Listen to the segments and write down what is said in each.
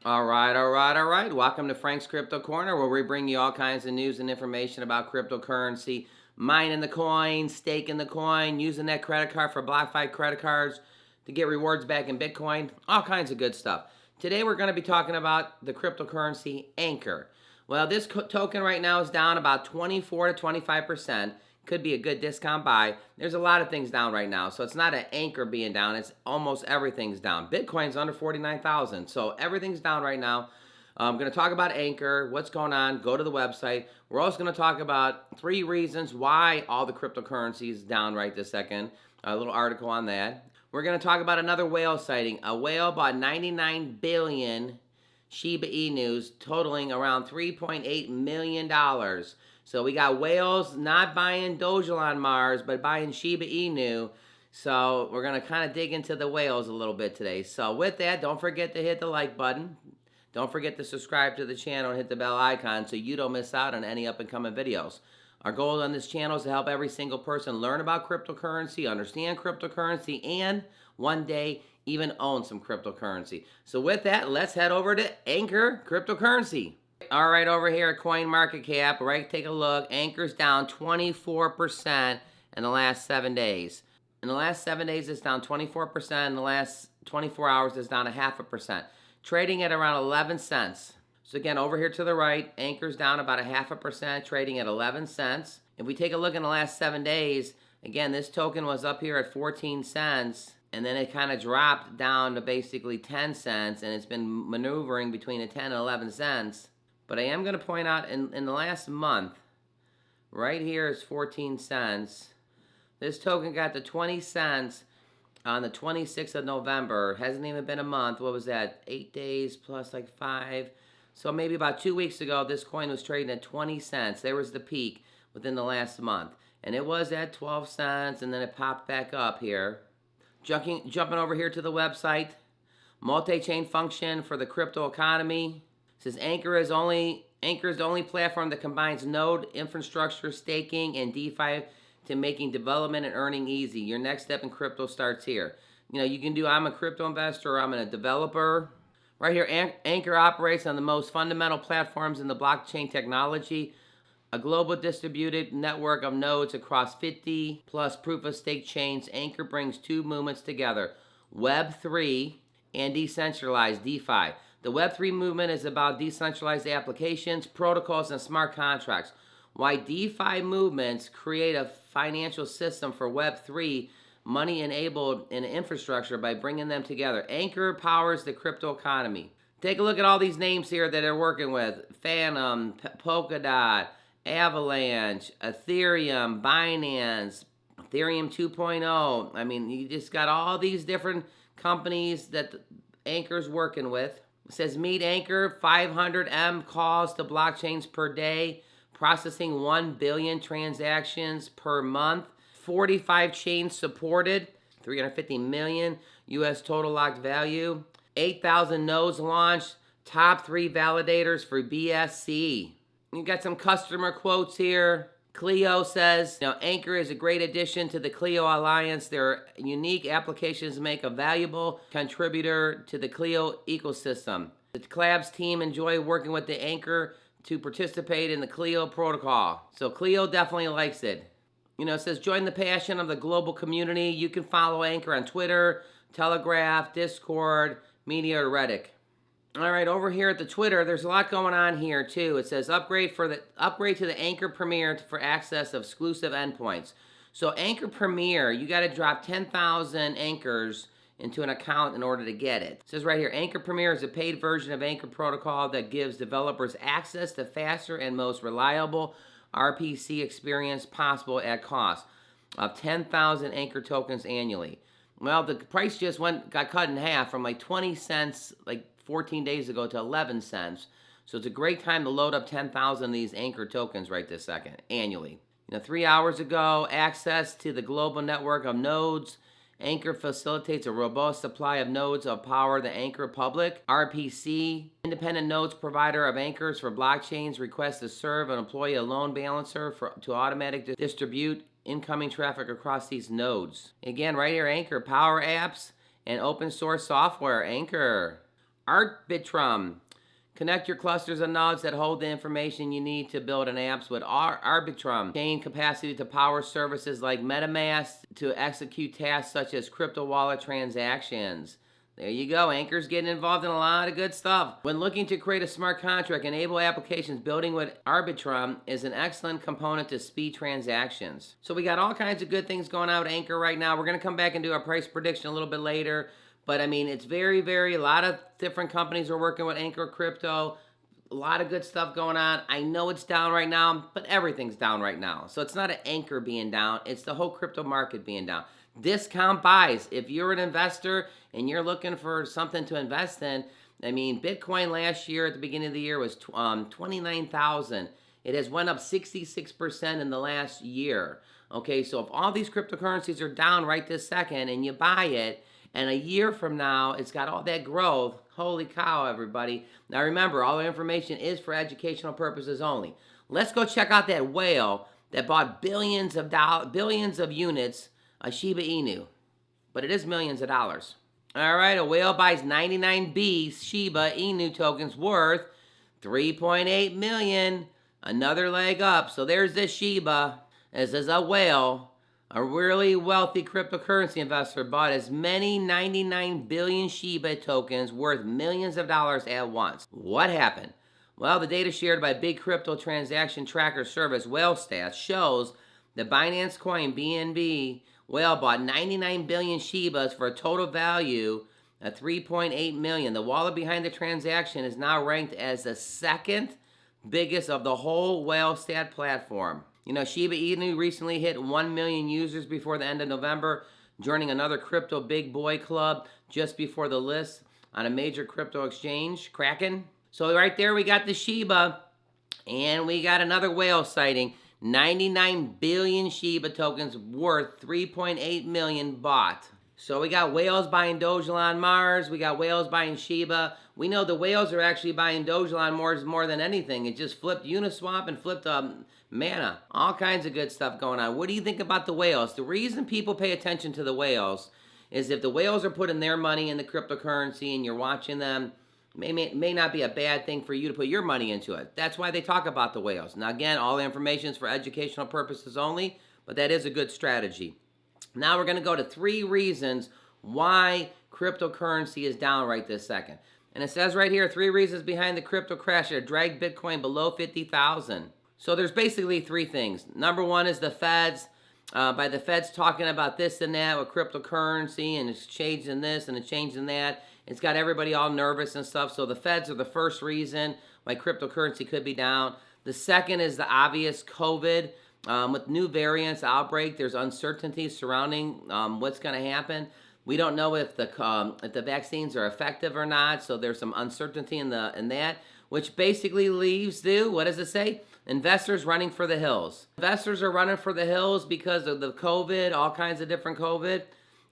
All right. Welcome to Frank's Crypto Corner, where we bring you all kinds of news and information about cryptocurrency, mining the coin, staking the coin, using that credit card for BlockFi credit cards to get rewards back in Bitcoin, all kinds of good stuff. Today we're going to be talking about the cryptocurrency ANKR. Well, this token right now is down about 24 to 25%. Could be a good discount buy. There's a lot of things down right now, so it's not an anchor being down. It's almost everything's down. Bitcoin's under 49,000, so everything's down right now. I'm going to talk about ANKR, what's going on. Go to the website. We're also going to talk about 3 reasons why all the cryptocurrency is down right this second. A little article on that. We're going to talk about another whale sighting. A whale bought 99 billion Shiba Inus, totaling around $3.8 million. So we got whales not buying Dogecoin on Mars, but buying Shiba Inu. So we're going to kind of dig into the whales a little bit today. So with that, don't forget to hit the like button. Don't forget to subscribe to the channel and hit the bell icon so you don't miss out on any up and coming videos. Our goal on this channel is to help every single person learn about cryptocurrency, understand cryptocurrency, and one day even own some cryptocurrency. So with that, let's head over to ANKR Cryptocurrency. All right, over here at CoinMarketCap, right, take a look. ANKR's down 24% in the last 7 days. In the last 7 days, it's down 24%. In the last 24 hours, it's down 0.5%. Trading at around 11 cents. So again, over here to the right, ANKR's down about 0.5%, trading at 11 cents. If we take a look in the last 7 days, again, this token was up here at 14 cents. And then it kind of dropped down to basically 10 cents. And it's been maneuvering between the 10 and 11 cents. But I am going to point out in the last month, right here is 14 cents. This token got to 20 cents on the 26th of November. It hasn't even been a month. What was that? 8 days plus like 5. So maybe about 2 weeks ago, this coin was trading at 20 cents. There was the peak within the last month. And it was at 12 cents, and then it popped back up here. Jumping over here to the website, multi-chain function for the crypto economy. It says ANKR is the only platform that combines node infrastructure, staking, and DeFi to making development and earning easy. Your next step in crypto starts here. You know, you can do I'm a crypto investor or I'm a developer. Right here, ANKR operates on the most fundamental platforms in the blockchain technology, a global distributed network of nodes across 50 plus proof of stake chains. ANKR brings 2 movements together, Web3 and decentralized DeFi. The Web3 movement is about decentralized applications, protocols, and smart contracts. Why DeFi movements create a financial system for Web3, money-enabled and infrastructure by bringing them together. ANKR powers the crypto economy. Take a look at all these names here that they're working with. Phantom, Polkadot, Avalanche, Ethereum, Binance, Ethereum 2.0. I mean, you just got all these different companies that ANKR's working with. It says meet ANKR, 500 M calls to blockchains per day, processing 1 billion transactions per month, 45 chains supported, 350 million US total locked value, 8,000 nodes launched, top 3 validators for BSC. You got some customer quotes here. Clio says, ANKR is a great addition to the Clio Alliance. Their unique applications make a valuable contributor to the Clio ecosystem. The Collabs team enjoy working with the ANKR to participate in the Clio protocol. So Clio definitely likes it. It says, join the passion of the global community. You can follow ANKR on Twitter, Telegraph, Discord, Media, or Reddit. All right, over here at the Twitter, there's a lot going on here too. It says upgrade to the ANKR Premier for access of exclusive endpoints. So ANKR Premier, you got to drop 10,000 ANKRs into an account in order to get it. It says right here, ANKR Premier is a paid version of ANKR protocol that gives developers access to faster and most reliable RPC experience possible at cost of 10,000 ANKR tokens annually. Well, the price just got cut in half from like 20 cents like 14 days ago to 11 cents. So it's a great time to load up 10,000 of these ANKR tokens right this second, annually. 3 hours ago, access to the global network of nodes. ANKR facilitates a robust supply of nodes of power. The ANKR Public, RPC, independent nodes provider of anchors for blockchains, requests to serve and employ a load balancer to automatically distribute incoming traffic across these nodes. Again, right here, ANKR, power apps and open source software, ANKR. Arbitrum. Connect your clusters of nodes that hold the information you need to build an apps with Arbitrum. Gain capacity to power services like MetaMask to execute tasks such as crypto wallet transactions. There you go. Anchor's getting involved in a lot of good stuff. When looking to create a smart contract, enable applications building with Arbitrum is an excellent component to speed transactions. So we got all kinds of good things going on with Anchor right now. We're going to come back and do our price prediction a little bit later. But I mean, it's very, a lot of different companies are working with Anchor Crypto. A lot of good stuff going on. I know it's down right now, but everything's down right now. So it's not an Anchor being down. It's the whole crypto market being down. Discount buys. If you're an investor and you're looking for something to invest in, I mean, Bitcoin last year at the beginning of the year was 29,000. It has went up 66% in the last year. Okay, so if all these cryptocurrencies are down right this second and you buy it, and a year from now, it's got all that growth. Holy cow, everybody. Now remember, all the information is for educational purposes only. Let's go check out that whale that bought billions of units of Shiba Inu. But it is millions of dollars. All right, a whale buys 99B Shiba Inu tokens worth 3.8 million. Another leg up. So there's this Shiba. This is a whale. A really wealthy cryptocurrency investor bought as many 99 billion Shiba tokens worth millions of dollars at once. What happened? Well, the data shared by big crypto transaction tracker service WhaleStats shows that Binance Coin BNB Whale bought 99 billion Shibas for a total value of 3.8 million. The wallet behind the transaction is now ranked as the second biggest of the whole WhaleStat platform. You know, Shiba Inu recently hit 1 million users before the end of November, joining another crypto big boy club just before the list on a major crypto exchange, Kraken. So right there we got the Shiba, and we got another whale sighting. 99 billion Shiba tokens worth 3.8 million bought. So we got whales buying Doge on Mars. We got whales buying Shiba. We know the whales are actually buying Doge on Mars more than anything. It just flipped Uniswap and flipped Mana. All kinds of good stuff going on. What do you think about the whales? The reason people pay attention to the whales is if the whales are putting their money in the cryptocurrency and you're watching them, may not be a bad thing for you to put your money into it. That's why they talk about the whales. Now again, all the information is for educational purposes only, but that is a good strategy. Now we're going to go to 3 reasons why cryptocurrency is down right this second. And it says right here, 3 reasons behind the crypto crash that dragged Bitcoin below 50,000. So there's basically 3 things. Number 1 is the Feds. By the Feds talking about this and that with cryptocurrency, and it's changing this and it's changing that. It's got everybody all nervous and stuff. So the Feds are the first reason why cryptocurrency could be down. The second is the obvious COVID. With new variants outbreak, there's uncertainty surrounding what's going to happen. We don't know if the vaccines are effective or not, so there's some uncertainty in that, which basically leaves what does it say? Investors running for the hills. Investors are running for the hills because of the COVID, all kinds of different COVID.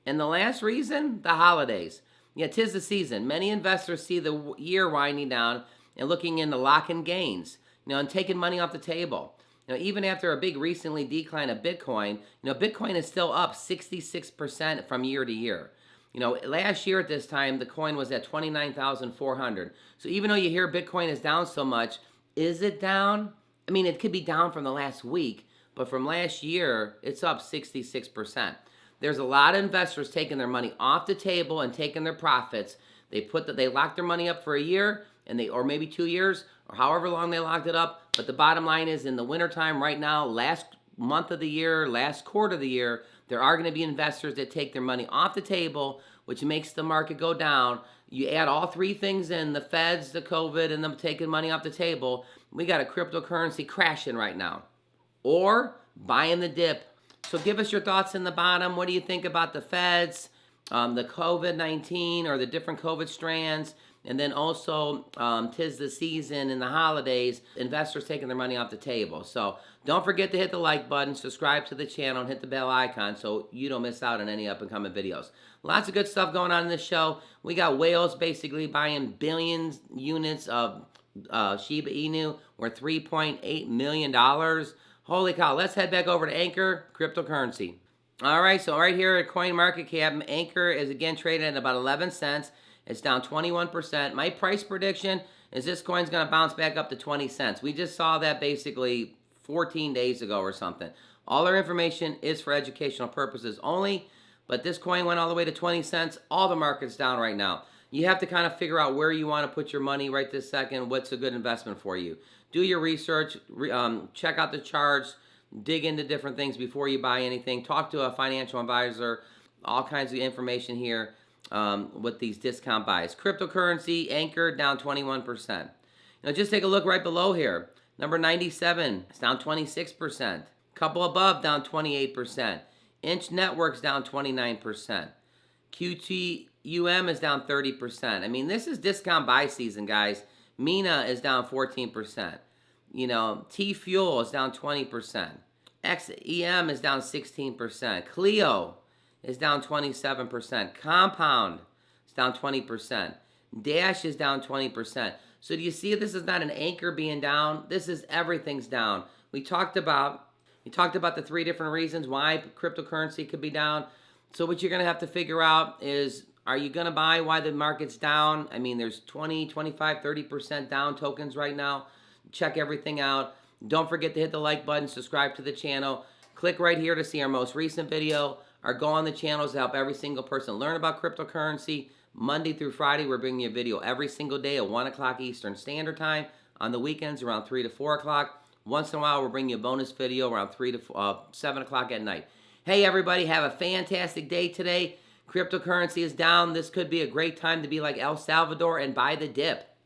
And the last reason, the holidays. Yeah, 'tis the season. Many investors see the year winding down and looking into locking gains, and taking money off the table. Even after a big recently decline of Bitcoin, Bitcoin is still up 66% from year to year. Last year at this time, the coin was at 29,400. So even though you hear Bitcoin is down so much, is it down? I mean, it could be down from the last week, but from last year, it's up 66%. There's a lot of investors taking their money off the table and taking their profits. They lock their money up for a year, or maybe 2 years, or however long they locked it up. But the bottom line is, in the wintertime right now, last month of the year, last quarter of the year, there are going to be investors that take their money off the table, which makes the market go down. You add all 3 things in, the Feds, the COVID, and them taking money off the table, we got a cryptocurrency crashing right now. Or buying the dip. So give us your thoughts in the bottom. What do you think about the Feds, the COVID-19 or the different COVID strands? And then also, 'tis the season and the holidays, investors taking their money off the table. So don't forget to hit the like button, subscribe to the channel, and hit the bell icon so you don't miss out on any up and coming videos. Lots of good stuff going on in this show. We got whales basically buying billions units of Shiba Inu worth $3.8 million. Holy cow. Let's head back over to Anchor Cryptocurrency. All right, so right here at CoinMarketCap, Anchor is again trading at about 11 cents. It's down 21%. My price prediction is this coin's going to bounce back up to 20 cents. We just saw that basically 14 days ago or something. All our information is for educational purposes only, but this coin went all the way to 20 cents. All the market's down right now. You have to kind of figure out where you want to put your money right this second, what's a good investment for you. Do your research, check out the charts, dig into different things before you buy anything. Talk to a financial advisor, all kinds of information here with these discount buys. Cryptocurrency, ANKR, down 21%. Just take a look right below here. Number 97, it's down 26%. Couple above, down 28%. Inch Networks, down 29%. QTUM is down 30%. I mean, this is discount buy season, guys. Mina is down 14%. T-Fuel is down 20%. XEM is down 16%. Clio is down 27%. Compound is down 20%. Dash is down 20%. So do you see this is not an anchor being down? This is everything's down. We talked about the 3 different reasons why cryptocurrency could be down. So what you're going to have to figure out is, are you going to buy why the market's down? I mean, there's 20, 25, 30% down tokens right now. Check everything out. Don't forget to hit the like button, subscribe to the channel. Click right here to see our most recent video, or go on the channels to help every single person learn about cryptocurrency. Monday through Friday, we're bringing you a video every single day at 1 o'clock Eastern Standard Time. On the weekends, around 3 to 4 o'clock. Once in a while, we'll bring you a bonus video around 3 to 7 o'clock at night. Hey, everybody, have a fantastic day today. Cryptocurrency is down. This could be a great time to be like El Salvador and buy the dip.